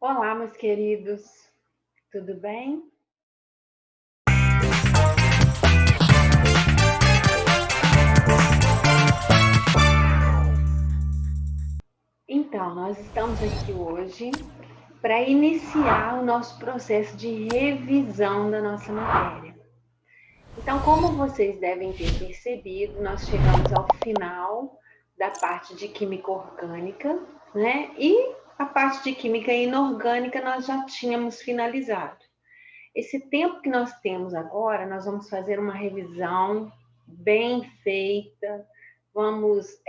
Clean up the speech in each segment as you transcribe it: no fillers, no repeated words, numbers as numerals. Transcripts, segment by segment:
Olá, meus queridos, tudo bem? Então, nós estamos aqui hoje para iniciar o nosso processo de revisão da nossa matéria. Então, como vocês devem ter percebido, nós chegamos ao final da parte de química orgânica, né? E a parte de química inorgânica nós já tínhamos finalizado. Esse tempo que nós temos agora, nós vamos fazer uma revisão bem feita, vamos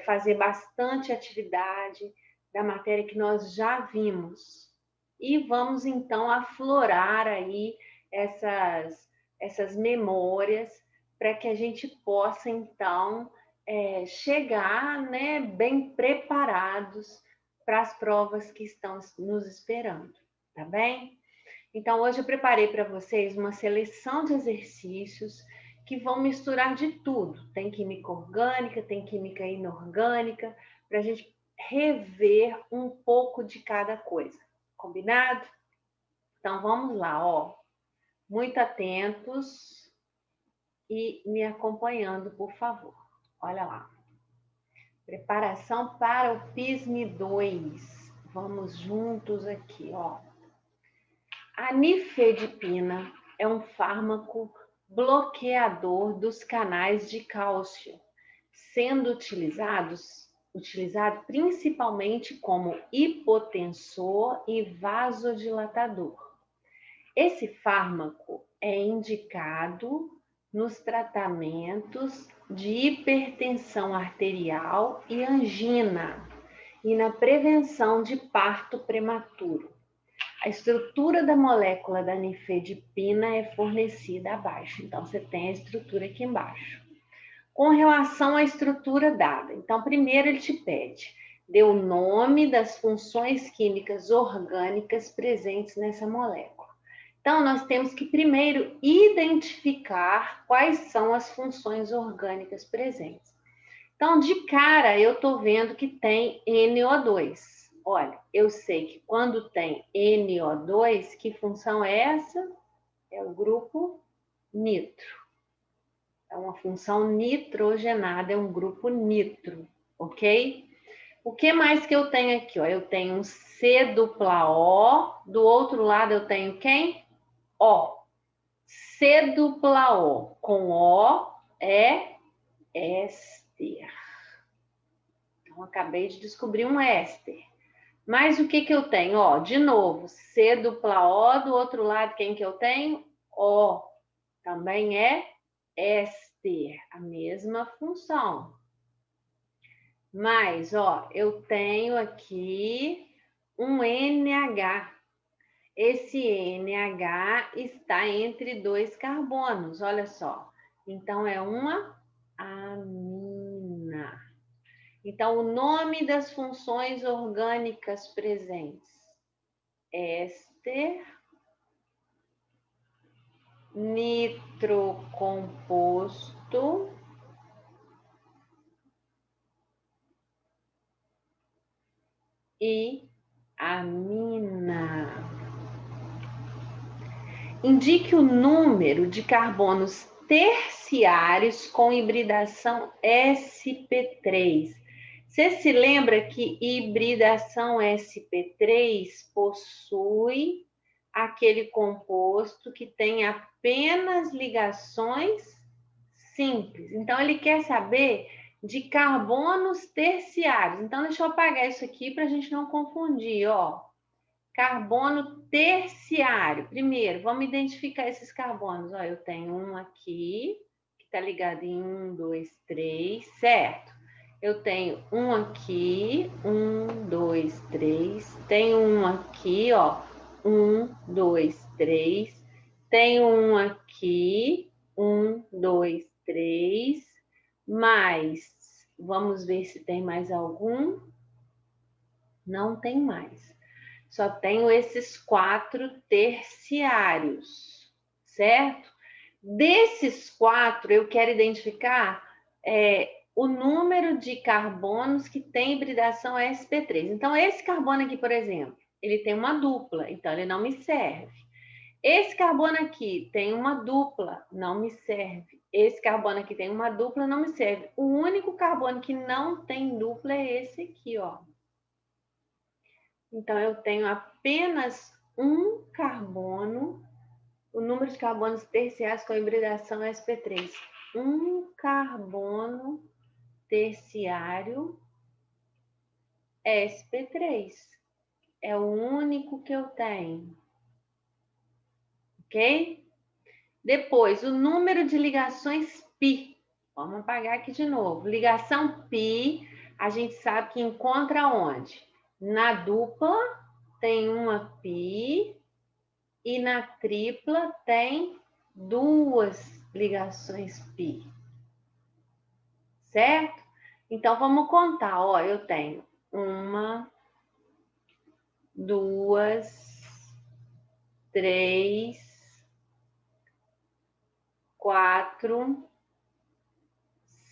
fazer bastante atividade da matéria que nós já vimos. E vamos, então, aflorar aí essas memórias para que a gente possa, então, chegar, né, bem preparados para as provas que estão nos esperando, tá bem? Então, hoje eu preparei para vocês uma seleção de exercícios que vão misturar de tudo. Tem química orgânica, tem química inorgânica, para a gente rever um pouco de cada coisa. Combinado? Então, vamos lá, ó. Muito atentos e me acompanhando, por favor. Olha lá. Preparação para o PISM 2. Vamos juntos aqui, ó. A nifedipina é um fármaco bloqueador dos canais de cálcio, sendo utilizado principalmente como hipotensor e vasodilatador. Esse fármaco é indicado nos tratamentos de hipertensão arterial e angina e na prevenção de parto prematuro. A estrutura da molécula da nifedipina é fornecida abaixo. Então, você tem a estrutura aqui embaixo. Com relação à estrutura dada, então, primeiro ele te pede, dê o nome das funções químicas orgânicas presentes nessa molécula. Então, nós temos que primeiro identificar quais são as funções orgânicas presentes. Então, de cara, eu estou vendo que tem NO2. Olha, eu sei que quando tem NO2, que função é essa? É o grupo nitro. É uma função nitrogenada, é um grupo nitro, ok? O que mais que eu tenho aqui? Ó? Eu tenho um C dupla O, do outro lado eu tenho quem? O. C dupla O com O é éster. Então, acabei de descobrir um éster. Mas o que eu tenho? Ó, de novo, C dupla O, do outro lado, quem que eu tenho? O. Também é éster, a mesma função. Mas, ó, eu tenho aqui um NH. Esse NH está entre dois carbonos, olha só. Então, é uma amina. Então, o nome das funções orgânicas presentes: éster, nitrocomposto e amina. Indique o número de carbonos terciários com hibridação sp3. Você se lembra que hibridação sp3 possui aquele composto que tem apenas ligações simples. Então, ele quer saber de carbonos terciários. Então, deixa eu apagar isso aqui para a gente não confundir, ó. Carbono terciário. Primeiro, vamos identificar esses carbonos. Ó, eu tenho um aqui, que está ligado em 1, 2, 3, certo? Eu tenho um aqui, 1, 2, 3. Tenho um aqui, ó, 1, 2, 3. Tenho um aqui, 1, 2, 3. Mais, vamos ver se tem mais algum. Não tem mais. Só tenho esses 4 terciários, certo? Desses 4, eu quero identificar o número de carbonos que tem hibridação sp3. Então, esse carbono aqui, por exemplo, ele tem uma dupla, então ele não me serve. Esse carbono aqui tem uma dupla, não me serve. Esse carbono aqui tem uma dupla, não me serve. O único carbono que não tem dupla é esse aqui, ó. Então, eu tenho apenas um carbono, o número de carbonos terciários com hibridação é sp3. Um carbono terciário é sp3. É o único que eu tenho. Ok? Depois, o número de ligações π. Vamos apagar aqui de novo. Ligação π, a gente sabe que encontra onde? Na dupla tem uma π e na tripla tem 2 ligações π. Certo? Então, vamos contar. Ó, eu tenho 1, 2, 3, 4,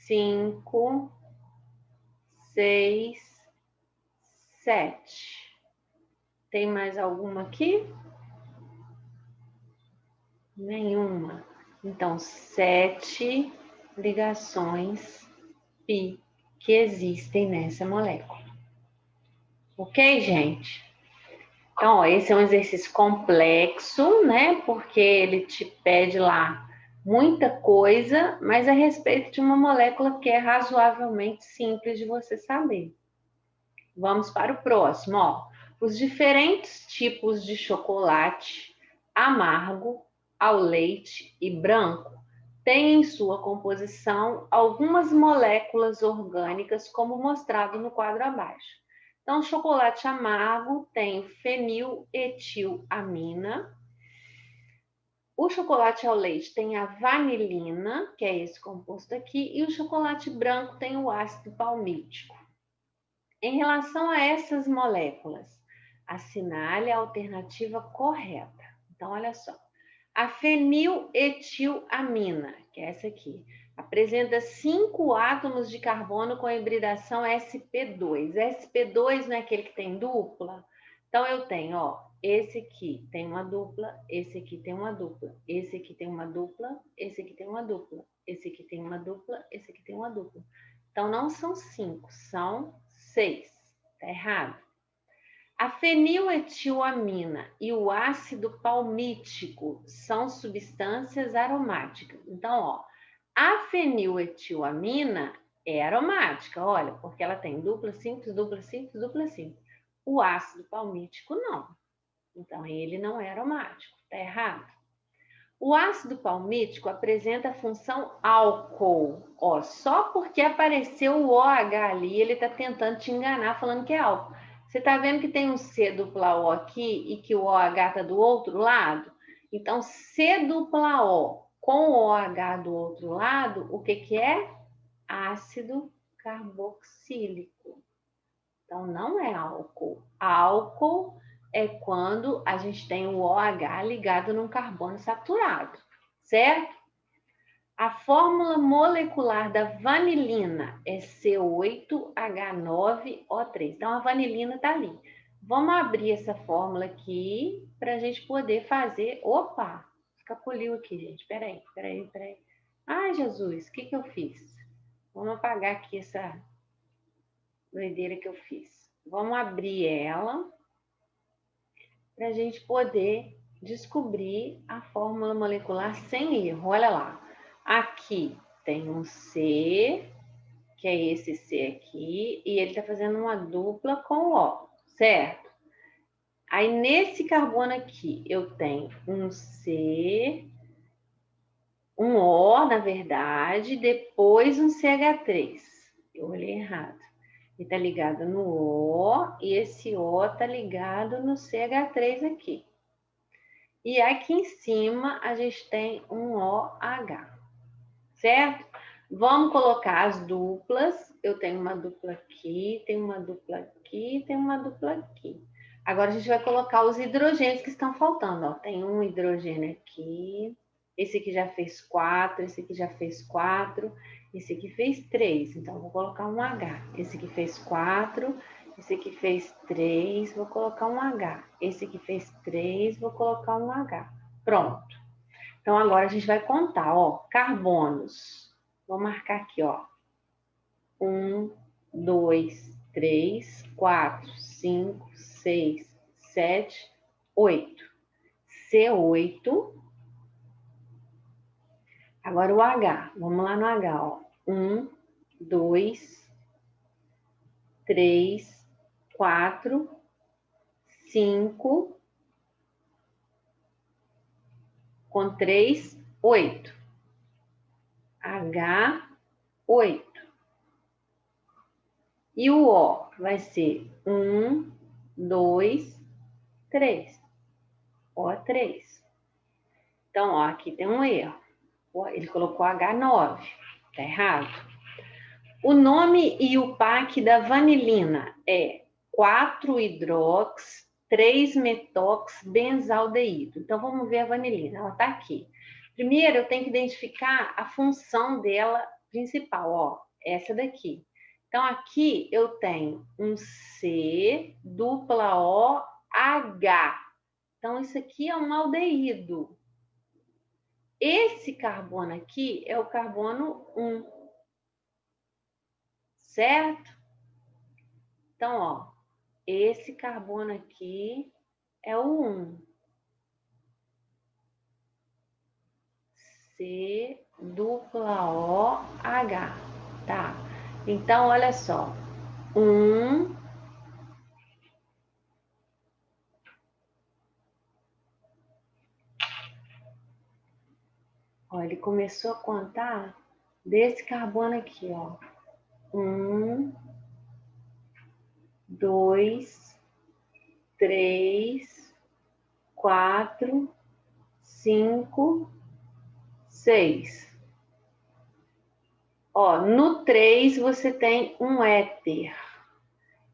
5, 6, 7. Tem mais alguma aqui? Nenhuma. Então, 7 ligações π que existem nessa molécula. Ok, gente? Então, ó, esse é um exercício complexo, né? Porque ele te pede lá muita coisa, mas a respeito de uma molécula que é razoavelmente simples de você saber. Vamos para o próximo, ó. Os diferentes tipos de chocolate amargo, ao leite e branco têm em sua composição algumas moléculas orgânicas, como mostrado no quadro abaixo. Então, o chocolate amargo tem feniletilamina. O chocolate ao leite tem a vanilina, que é esse composto aqui, e o chocolate branco tem o ácido palmítico. Em relação a essas moléculas, assinale a alternativa correta. Então, olha só. A feniletilamina, que é essa aqui, apresenta 5 átomos de carbono com hibridação sp2. sp2 não é aquele que tem dupla? Então, eu tenho, ó, esse aqui tem uma dupla, esse aqui tem uma dupla, esse aqui tem uma dupla, esse aqui tem uma dupla, esse aqui tem uma dupla, esse aqui tem uma dupla. Então, não são 5, são 6. Tá errado? A feniletilamina e o ácido palmítico são substâncias aromáticas. Então, ó, a feniletilamina é aromática, olha, porque ela tem dupla simples, dupla simples, dupla simples. O ácido palmítico não. Então, ele não é aromático, tá errado? O ácido palmítico apresenta a função álcool. Ó, só porque apareceu o OH ali, ele está tentando te enganar falando que é álcool. Você está vendo que tem um C dupla O aqui e que o OH está do outro lado? Então, C dupla O com o OH do outro lado, o que que é? Ácido carboxílico. Então, não é álcool. Álcool é quando a gente tem o OH ligado num carbono saturado, certo? A fórmula molecular da vanilina é C8H9O3. Então, a vanilina está ali. Vamos abrir essa fórmula aqui para a gente poder fazer... Opa! Escapuliu aqui, gente. Peraí. Ai, Jesus, o que eu fiz? Vamos apagar aqui essa doideira que eu fiz. Vamos abrir ela para a gente poder descobrir a fórmula molecular sem erro. Olha lá. Aqui tem um C, que é esse C aqui, e ele está fazendo uma dupla com o O, certo? Aí, nesse carbono aqui, eu tenho um C, um O, na verdade, depois um CH3. Eu olhei errado. Ele está ligado no O e esse O está ligado no CH3 aqui. E aqui em cima a gente tem um OH, certo? Vamos colocar as duplas. Eu tenho uma dupla aqui, tenho uma dupla aqui, tenho uma dupla aqui. Agora a gente vai colocar os hidrogênios que estão faltando. Ó. Tem um hidrogênio aqui, esse aqui já fez 4, esse aqui já fez 4, esse aqui fez 3. Então, vou colocar um H. Esse aqui fez 4, esse aqui fez 3, vou colocar um H. Esse aqui fez 3, vou colocar um H. Pronto. Então, agora a gente vai contar, ó, carbonos. Vou marcar aqui, ó. 1, 2, 3, 4, 5, 6, 7, 8. C8. Agora o H. Vamos lá no H, ó. 1, 2, 3, 4, 5, com 3, 8. H8. E o O vai ser 1, 2, 3. O3. Então, ó, aqui tem um erro. Ele colocou H9. Tá errado. O nome e o PAC da vanilina é 4-hidrox, 3-metox-benzaldeído. Então, vamos ver a vanilina. Ela tá aqui. Primeiro, eu tenho que identificar a função dela principal, ó. Essa daqui. Então, aqui eu tenho um C, dupla O, H. Então, isso aqui é um aldeído. Esse carbono aqui é o carbono 1. Certo? Então, ó, esse carbono aqui é o 1. C, dupla O, H. Tá? Então, olha só. 1. Ó, ele começou a contar desse carbono aqui, ó. 1, 2, 3, 4, 5, 6. Ó, no 3 você tem um éter.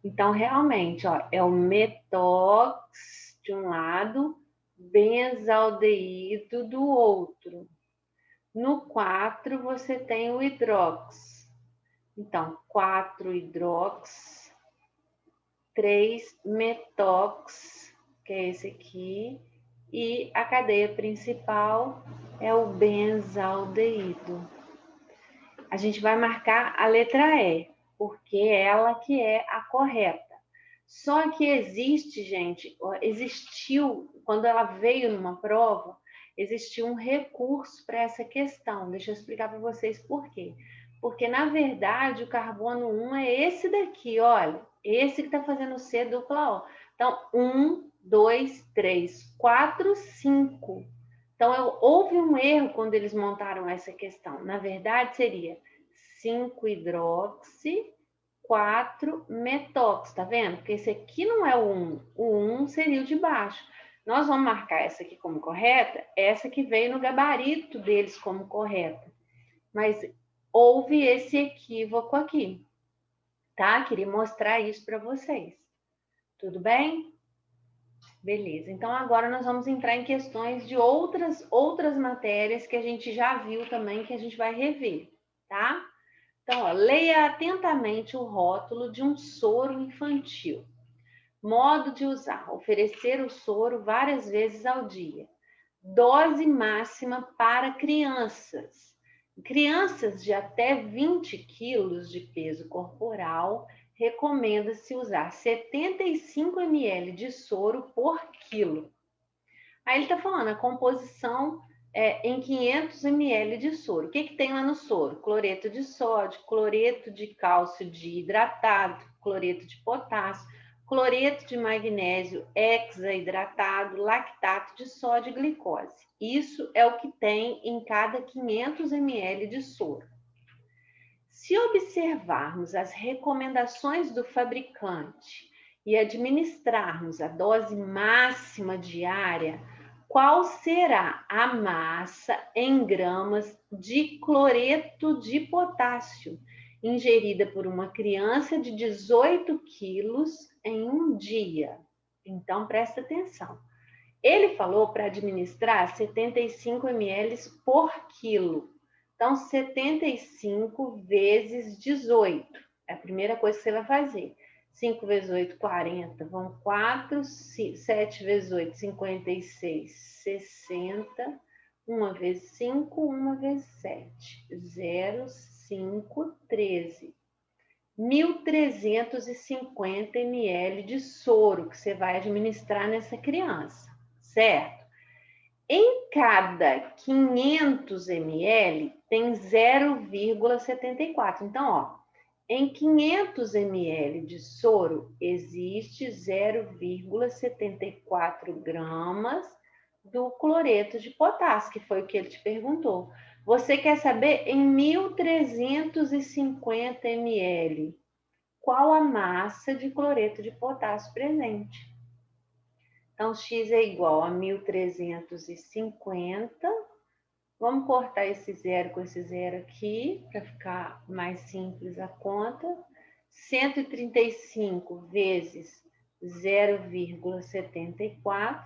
Então, realmente, ó, é o metox de um lado, benzaldeído do outro. No 4, você tem o hidrox. Então, 4-hidrox, 3-metox, que é esse aqui, e a cadeia principal é o benzaldeído. A gente vai marcar a letra E, porque é ela que é a correta. Só que existe, gente, existiu, quando ela veio numa prova, existiu um recurso para essa questão. Deixa eu explicar para vocês por quê. Porque, na verdade, o carbono 1 é esse daqui, olha. Esse que está fazendo C dupla O. Então, 1, 2, 3, 4, 5. Então, houve um erro quando eles montaram essa questão. Na verdade, seria 5-hidroxi, 4-metox, tá vendo? Porque esse aqui não é o 1. O 1 seria o de baixo. Nós vamos marcar essa aqui como correta, essa que veio no gabarito deles como correta. Mas houve esse equívoco aqui, tá? Queria mostrar isso para vocês. Tudo bem? Beleza. Então, agora nós vamos entrar em questões de outras matérias que a gente já viu também, que a gente vai rever, tá? Então, ó, leia atentamente o rótulo de um soro infantil. Modo de usar: oferecer o soro várias vezes ao dia. Dose máxima para crianças. Crianças de até 20 quilos de peso corporal, recomenda-se usar 75 ml de soro por quilo. Aí ele está falando a composição em 500 ml de soro. O que, que tem lá no soro? Cloreto de sódio, cloreto de cálcio de hidratado, cloreto de potássio, cloreto de magnésio hexaidratado, lactato de sódio e glicose. Isso é o que tem em cada 500 ml de soro. Se observarmos as recomendações do fabricante e administrarmos a dose máxima diária, qual será a massa em gramas de cloreto de potássio ingerida por uma criança de 18 quilos em um dia? Então, presta atenção. Ele falou para administrar 75 ml por quilo. Então, 75 vezes 18. É a primeira coisa que você vai fazer. 5 vezes 8, 40. Vão 4. 7 vezes 8, 56, 60. 1 vezes 5, 1 vezes 7. 0, 5, 13. 1.350 ml de soro que você vai administrar nessa criança, certo? Em cada 500 ml tem 0,74. Então, ó, em 500 ml de soro existe 0,74 gramas do cloreto de potássio, que foi o que ele te perguntou. Você quer saber em 1.350 ml qual a massa de cloreto de potássio presente? Então, x é igual a 1.350. Vamos cortar esse zero com esse zero aqui, para ficar mais simples a conta. 135 vezes 0,74.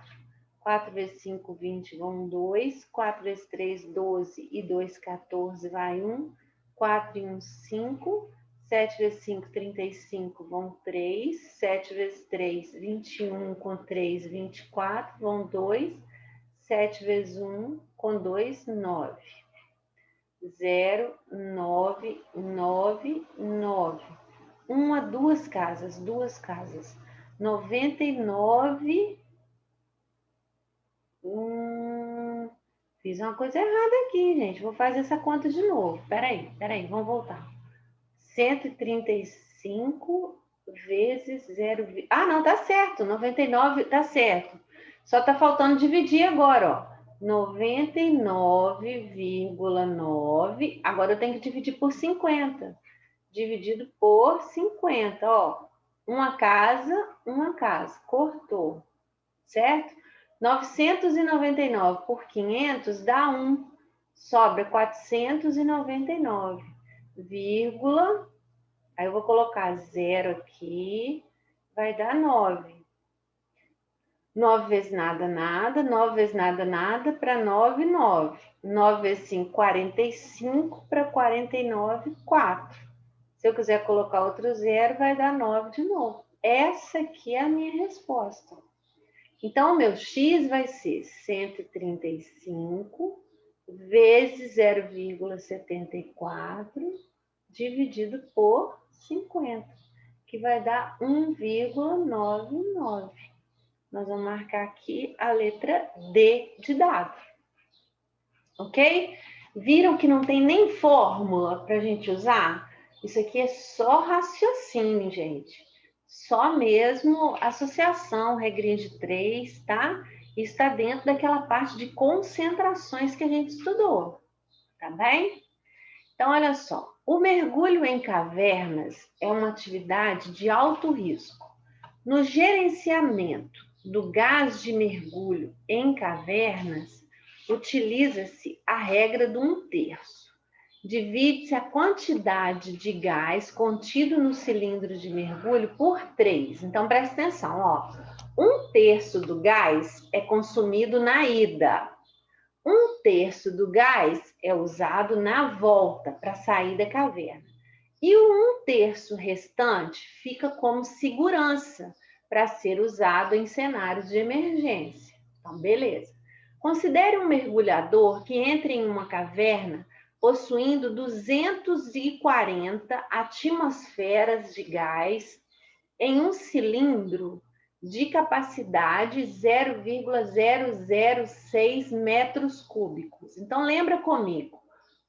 4 vezes 5, 20, vão 2. 4 vezes 3, 12. E 2, 14, vai 1. 4 e 1, 5. 7 vezes 5, 35, vão 3. 7 vezes 3, 21, com 3, 24, vão 2. 7 vezes 1, com 2, 9. 0, 9, 9, 9. Duas casas. 99. Fiz uma coisa errada aqui, gente. Vou fazer essa conta de novo. Peraí, vamos voltar. 135 vezes 0... Ah, não, tá certo. 99 tá certo. Só tá faltando dividir agora, ó. 99,9. Agora eu tenho que dividir por 50. Dividido por 50, ó. Uma casa. Cortou. Certo? 999 por 500 dá 1. Sobra 499. Vírgula. Aí eu vou colocar 0 aqui. Vai dar 9. 9 vezes nada, nada. 9 vezes nada, nada. Para 9, 9. 9 vezes 5, 45. Para 49, 4. Se eu quiser colocar outro 0, vai dar 9 de novo. Essa aqui é a minha resposta. Então, o meu x vai ser 135 vezes 0,74 dividido por 50, que vai dar 1,99. Nós vamos marcar aqui a letra D de dado. Ok? Viram que não tem nem fórmula para a gente usar? Isso aqui é só raciocínio, gente. Só mesmo associação, regrinha de 3, tá? Está dentro daquela parte de concentrações que a gente estudou, tá bem? Então, olha só. O mergulho em cavernas é uma atividade de alto risco. No gerenciamento do gás de mergulho em cavernas, utiliza-se a regra do 1/3. Divide-se a quantidade de gás contido no cilindro de mergulho por 3. Então, presta atenção, ó. 1/3 do gás é consumido na ida. 1/3 do gás é usado na volta para sair da caverna. E o 1/3 restante fica como segurança para ser usado em cenários de emergência. Então, beleza. Considere um mergulhador que entra em uma caverna possuindo 240 atmosferas de gás em um cilindro de capacidade 0,006 metros cúbicos. Então, lembra comigo,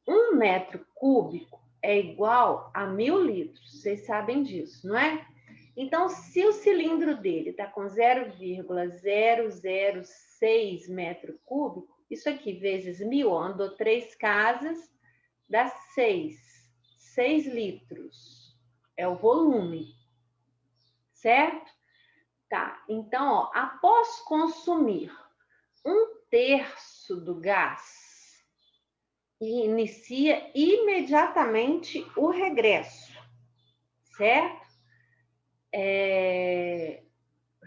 1 metro cúbico é igual a 1.000 litros. Vocês sabem disso, não é? Então, se o cilindro dele está com 0,006 metro cúbico, isso aqui vezes 1000, andou 3 casas, dá 6. 6 litros é o volume, certo? Tá, então, ó, após consumir 1/3 do gás, inicia imediatamente o regresso, certo?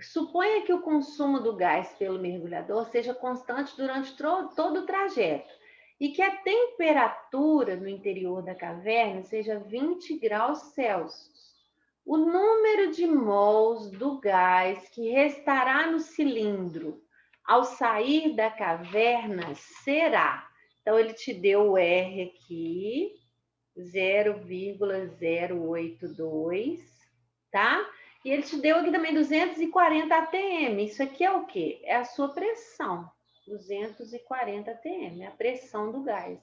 Suponha que o consumo do gás pelo mergulhador seja constante durante todo o trajeto e que a temperatura no interior da caverna seja 20 graus Celsius. O número de mols do gás que restará no cilindro ao sair da caverna será... Então, ele te deu o R aqui, 0,082, tá? E ele te deu aqui também 240 atm. Isso aqui é o quê? É a sua pressão. 240 atm, a pressão do gás.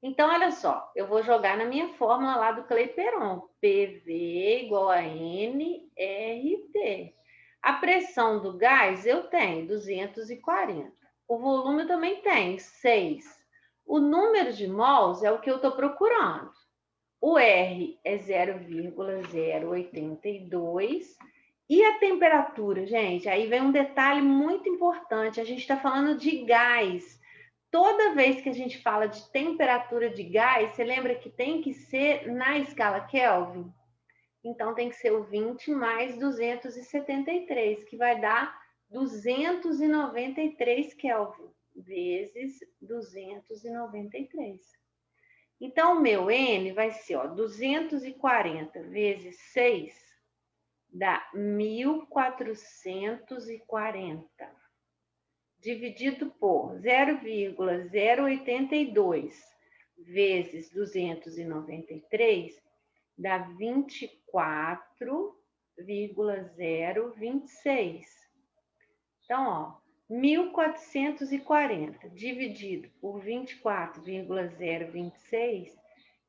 Então, olha só, eu vou jogar na minha fórmula lá do Clapeyron. PV igual a nRT. A pressão do gás eu tenho 240. O volume eu também tem 6. O número de mols é o que eu estou procurando. O R é 0,082. E a temperatura, gente? Aí vem um detalhe muito importante. A gente está falando de gás. Toda vez que a gente fala de temperatura de gás, você lembra que tem que ser na escala Kelvin? Então, tem que ser o 20 mais 273, que vai dar 293 Kelvin, vezes 293. Então, o meu N vai ser, ó, 240 vezes 6 dá 1440. Dividido por 0,082 vezes 293 dá 24,026. Então, ó, 1440 dividido por 24,026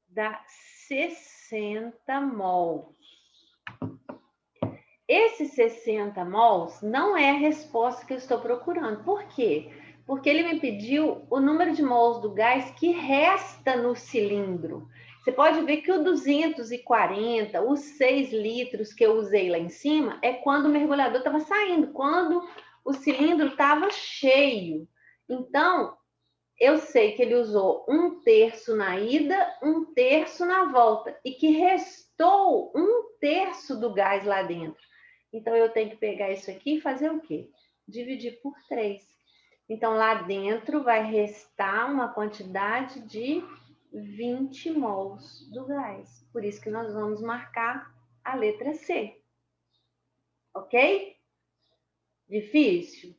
dá 60 mols. Esses 60 mols não é a resposta que eu estou procurando. Por quê? Porque ele me pediu o número de mols do gás que resta no cilindro. Você pode ver que o 240, os 6 litros que eu usei lá em cima, é quando o mergulhador estava saindo, quando o cilindro estava cheio. Então, eu sei que ele usou 1/3 na ida, 1/3 na volta, e que restou 1/3 do gás lá dentro. Então, eu tenho que pegar isso aqui e fazer o quê? Dividir por 3. Então, lá dentro vai restar uma quantidade de 20 mols do gás. Por isso que nós vamos marcar a letra C. Ok? Difícil?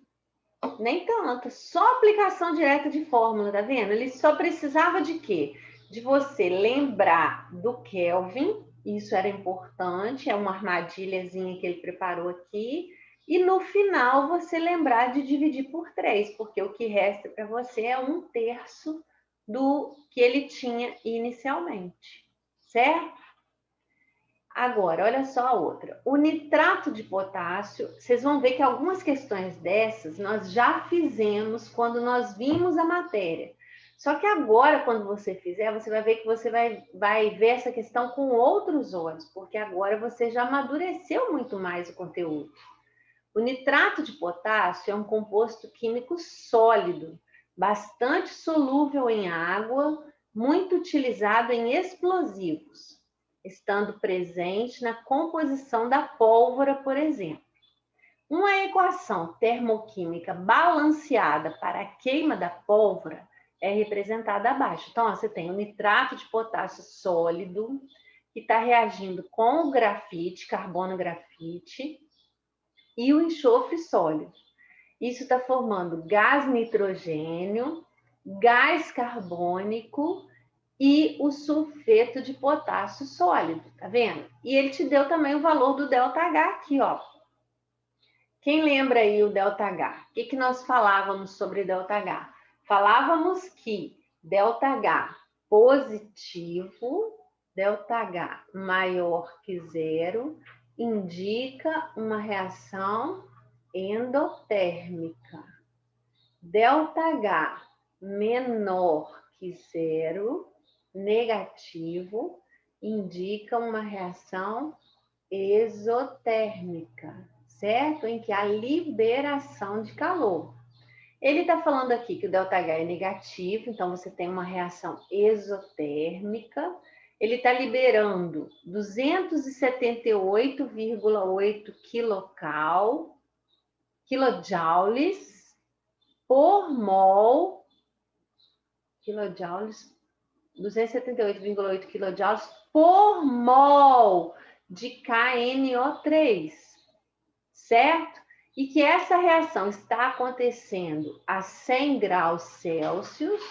Nem tanto. Só aplicação direta de fórmula, tá vendo? Ele só precisava de quê? De você lembrar do Kelvin. Isso era importante, é uma armadilhazinha que ele preparou aqui. E no final você lembrar de dividir por 3, porque o que resta para você é 1/3 do que ele tinha inicialmente, certo? Agora, olha só a outra. O nitrato de potássio, vocês vão ver que algumas questões dessas nós já fizemos quando nós vimos a matéria. Só que agora, quando você fizer, você vai ver que você vai ver essa questão com outros olhos, porque agora você já amadureceu muito mais o conteúdo. O nitrato de potássio é um composto químico sólido, bastante solúvel em água, muito utilizado em explosivos, estando presente na composição da pólvora, por exemplo. Uma equação termoquímica balanceada para a queima da pólvora é representada abaixo. Então, ó, você tem o nitrato de potássio sólido, que está reagindo com o grafite, carbono grafite, e o enxofre sólido. Isso está formando gás nitrogênio, gás carbônico e o sulfeto de potássio sólido, tá vendo? E ele te deu também o valor do ΔH aqui, ó. Quem lembra aí o ΔH? O que nós falávamos sobre ΔH? Falávamos que ΔH positivo, ΔH maior que 0 indica uma reação endotérmica. ΔH menor que zero, negativo, indica uma reação exotérmica, certo? Em que há liberação de calor. Ele está falando aqui que o ΔH é negativo, então você tem uma reação exotérmica. Ele está liberando 278,8 quilojoules por mol, 278,8 quilojoules por mol de KNO3, certo? E que essa reação está acontecendo a 100 graus Celsius,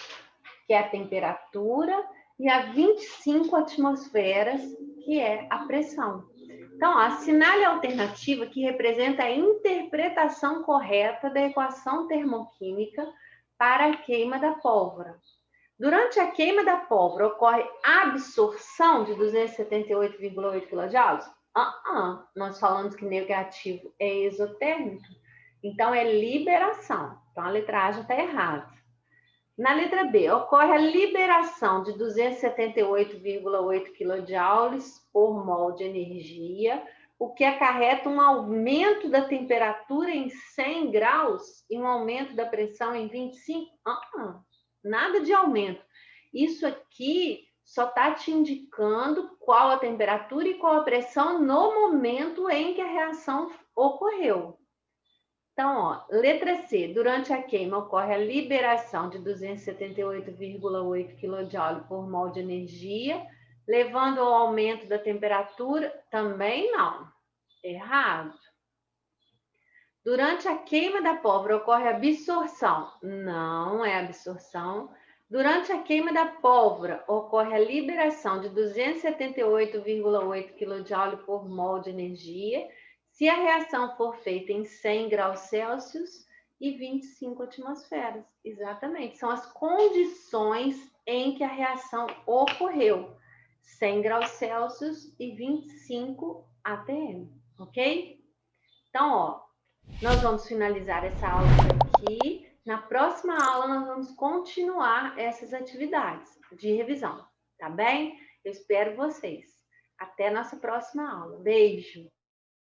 que é a temperatura, e a 25 atmosferas, que é a pressão. Então, assinale a alternativa que representa a interpretação correta da equação termoquímica para a queima da pólvora. Durante a queima da pólvora, ocorre absorção de 278,8 kJ? Nós falamos que negativo é exotérmico, então é liberação. Então, a letra A já está errada. Na letra B, ocorre a liberação de 278,8 kJ por mol de energia, o que acarreta um aumento da temperatura em 100 graus e um aumento da pressão em 25? Nada de aumento. Isso aqui só está te indicando qual a temperatura e qual a pressão no momento em que a reação ocorreu. Então, ó, letra C, durante a queima ocorre a liberação de 278,8 kJ por mol de energia, levando ao aumento da temperatura? Também não, errado. Durante a queima da pólvora ocorre absorção? Não é absorção. Durante a queima da pólvora ocorre a liberação de 278,8 kJ por mol de energia, se a reação for feita em 100 graus Celsius e 25 atmosferas. Exatamente, são as condições em que a reação ocorreu. 100 graus Celsius e 25 atm, ok? Então, ó, nós vamos finalizar essa aula aqui. Na próxima aula, nós vamos continuar essas atividades de revisão, tá bem? Eu espero vocês. Até a nossa próxima aula. Beijo!